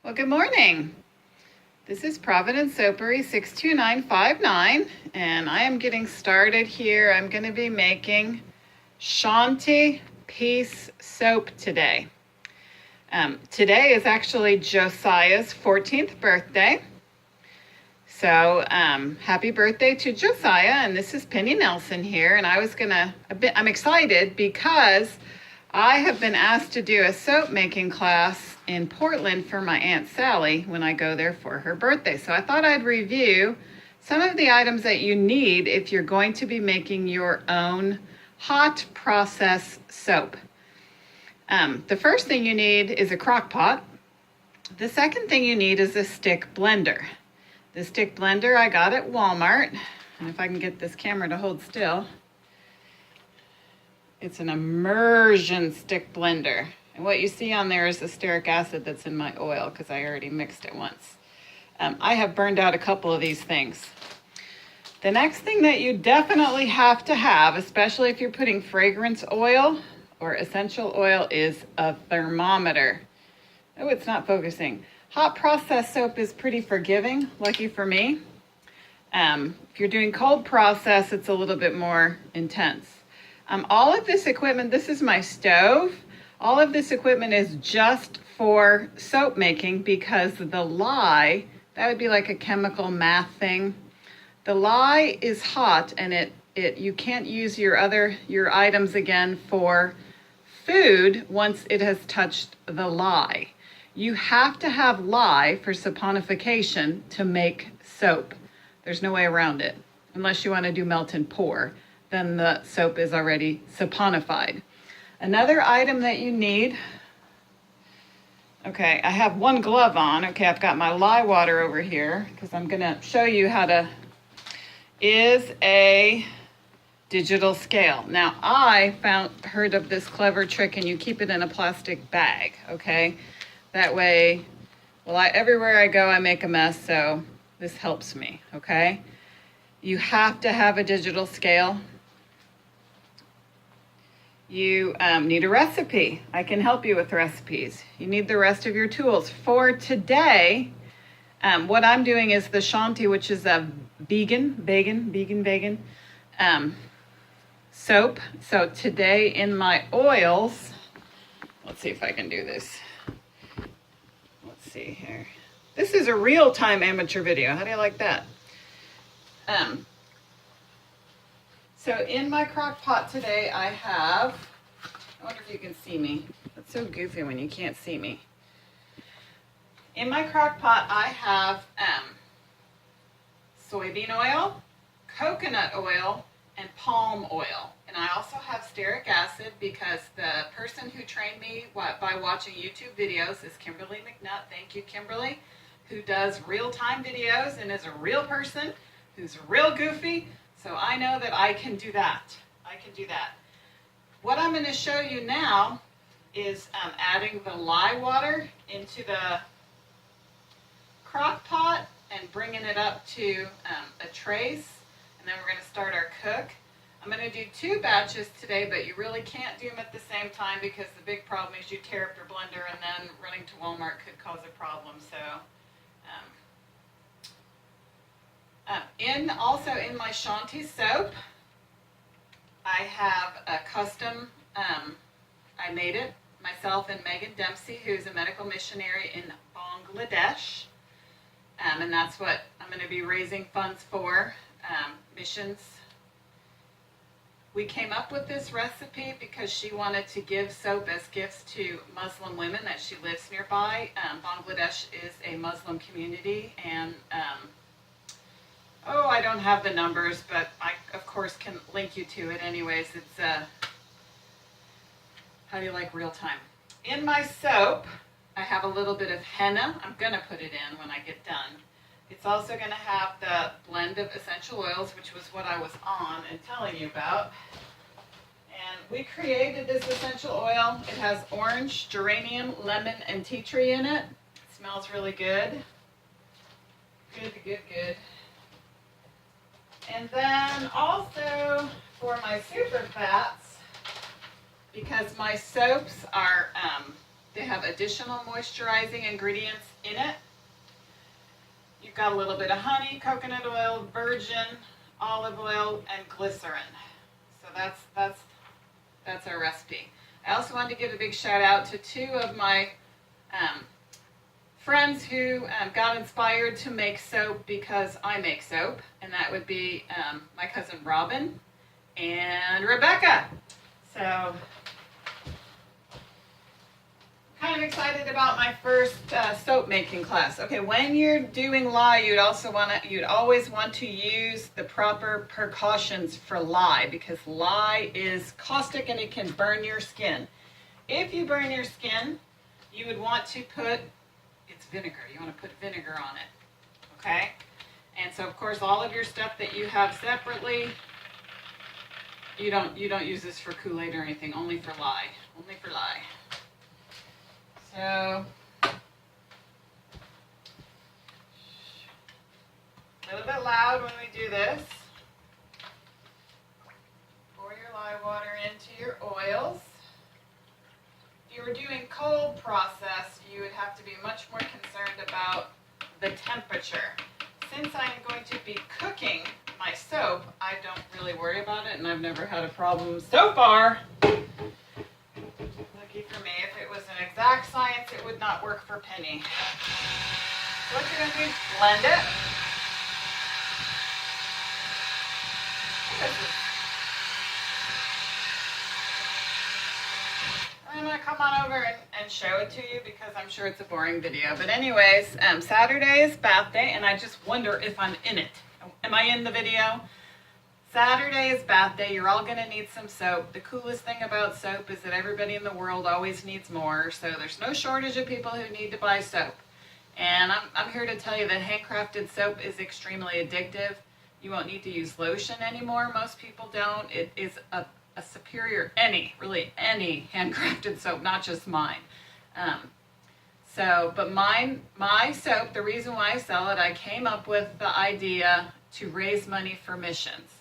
Well, good morning. This is Providence Soapery 62959, and I am getting started here. I'm going to be making Shanti Peace Soap today. Today is actually Josiah's 14th birthday. So happy birthday to Josiah, and this is Penny Nelson here, and I'm excited because I have been asked to do a soap making class in Portland for my Aunt Sally when I go there for her birthday. So I thought I'd review some of the items that you need if you're going to be making your own hot process soap. The first thing you need is a crock pot. The second thing you need is a stick blender. The stick blender I got at Walmart, and if I can get this camera to hold still, it's an immersion stick blender. And what you see on there is the stearic acid that's in my oil because I already mixed it once. I have burned out a couple of these things. The next thing that you definitely have to have, especially if you're putting fragrance oil or essential oil, is a thermometer. Oh, it's not focusing. Hot process soap is pretty forgiving, lucky for me. If you're doing cold process, it's a little bit more intense. All of this equipment, this is my stove. All of this equipment is just for soap making because the lye, that would be like a chemical math thing. The lye is hot and you can't use your items again for food once it has touched the lye. You have to have lye for saponification to make soap. There's no way around it. Unless you want to do melt and pour, then the soap is already saponified. Another item that you need, okay, I have one glove on. Okay, I've got my lye water over here because I'm going to show you is a digital scale. Now, I heard of this clever trick, and you keep it in a plastic bag, okay? That way, everywhere I go, I make a mess, so this helps me, okay? You have to have a digital scale. You need a recipe. I can help you with recipes. You need the rest of your tools. For today, what I'm doing is the Shanti, which is a vegan soap. So today in my oils, let's see if I can do this. Let's see here. This is a real-time amateur video. How do you like that? So in my crock pot today, I wonder if you can see me. It's so goofy when you can't see me. In my crock pot, I have soybean oil, coconut oil, and palm oil. And I also have stearic acid because the person who trained me by watching YouTube videos is Kimberly McNutt. Thank you, Kimberly, who does real-time videos and is a real person who's real goofy. So I know that I can do that. What I'm going to show you now is adding the lye water into the crock pot and bringing it up to a trace. And then we're going to start our cook. I'm going to do 2 batches today, but you really can't do them at the same time because the big problem is you tear up your blender and then running to Walmart could cause a problem. So also in my Shanti soap, I have a custom, I made it myself and Megan Dempsey, who's a medical missionary in Bangladesh. And that's what I'm going to be raising funds for, missions. We came up with this recipe because she wanted to give soap as gifts to Muslim women that she lives nearby. Bangladesh is a Muslim community, and I don't have the numbers, but I, of course, can link you to it anyways. It's, how do you like real time? In my soap, I have a little bit of henna. I'm going to put it in when I get done. It's also going to have the blend of essential oils, which was what I was on and telling you about. And we created this essential oil. It has orange, geranium, lemon, and tea tree in it. It smells really good. Good. And then also for my super fats, because my soaps are, They have additional moisturizing ingredients in it. You've got a little bit of honey, coconut oil, virgin olive oil, and glycerin. So that's our recipe. I also wanted to give a big shout out to two of my friends who got inspired to make soap because I make soap, and that would be my cousin Robin and Rebecca. So kind of excited about my first soap making class. Okay, when you're doing lye, you'd always want to use the proper precautions for lye, because lye is caustic and it can burn your skin. If you burn your skin, you would want to put, it's vinegar, you want to put vinegar on it, okay? And so of course all of your stuff that you have separately, you don't use this for Kool-Aid or anything, only for lye, only for lye. So, a little bit loud when we do this. Pour your lye water into your oils. If you were doing cold process, you would have to be much more concerned about the temperature. Since I'm going to be cooking my soap, I don't really worry about it, and I've never had a problem so far. Lucky for me. If it was an exact science, it would not work for Penny. So what you're going to do is blend it. I'm going to come on over and show it to you because I'm sure it's a boring video. But anyways, Saturday is bath day, and I just wonder if I'm in it. Am I in the video? Saturday is bath day. You're all going to need some soap. The coolest thing about soap is that everybody in the world always needs more. So there's no shortage of people who need to buy soap. And I'm here to tell you that handcrafted soap is extremely addictive. You won't need to use lotion anymore. Most people don't. It is a superior, really any handcrafted soap, not just mine. But my soap, the reason why I sell it, I came up with the idea to raise money for missions.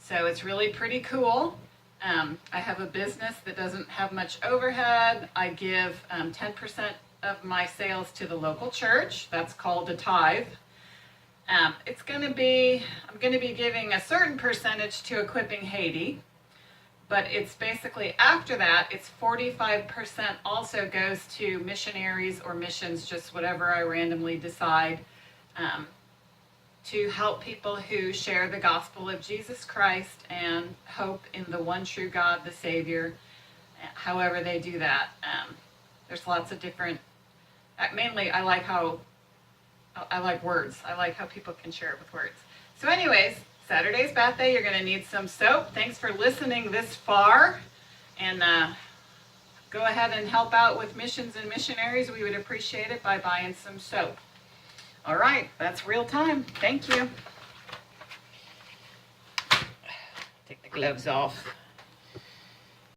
So it's really pretty cool. I have a business that doesn't have much overhead. I give 10% of my sales to the local church. That's called a tithe. I'm going to be giving a certain percentage to Equipping Haiti, but it's basically after that, it's 45% also goes to missionaries or missions, just whatever I randomly decide, to help people who share the gospel of Jesus Christ and hope in the one true God, the Savior, however they do that. There's lots of different, mainly I like words. I like how people can share it with words. So anyways, Saturday's bath day, you're going to need some soap. Thanks for listening this far. And go ahead and help out with missions and missionaries. We would appreciate it by buying some soap. All right, that's real time. Thank you. Take the gloves off.